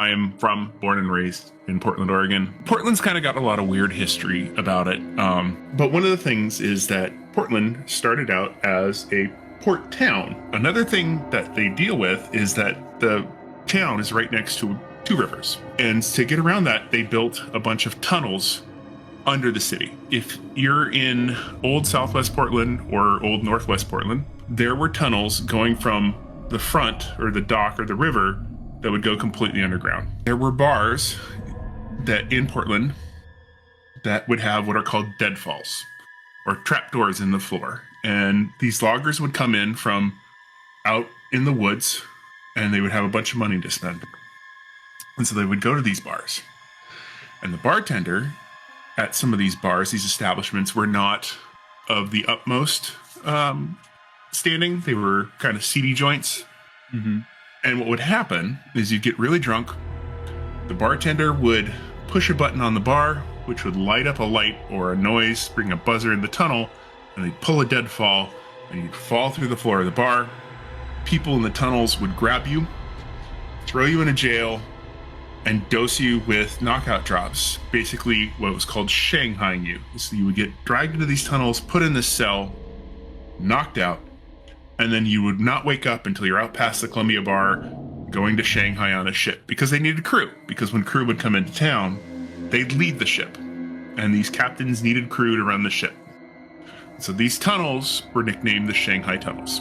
I am born and raised in Portland, Oregon. Portland's kind of got a lot of weird history about it. But one of the things is that Portland started out as a port town. Another thing that they deal with is that the town is right next to two rivers. And to get around that, they built a bunch of tunnels under the city. If you're in old Southwest Portland or old Northwest Portland, there were tunnels going from the front or the dock or the river that would go completely underground. There were bars that in Portland that would have what are called deadfalls or trapdoors in the floor. And these loggers would come in from out in the woods and they would have a bunch of money to spend. And so they would go to these bars. And the bartender at some of these bars, these establishments, were not of the utmost standing. They were kind of seedy joints. Mm-hmm. And what would happen is you'd get really drunk. The bartender would push a button on the bar, which would light up a light or a noise, bring a buzzer in the tunnel, and they'd pull a deadfall, and you'd fall through the floor of the bar. People in the tunnels would grab you, throw you into jail, and dose you with knockout drops, basically what was called Shanghaiing you. So you would get dragged into these tunnels, put in this cell, knocked out, and then you would not wake up until you're out past the Columbia Bar, going to Shanghai on a ship, because they needed crew. Because when crew would come into town, they'd leave the ship, and these captains needed crew to run the ship. So these tunnels were nicknamed the Shanghai Tunnels.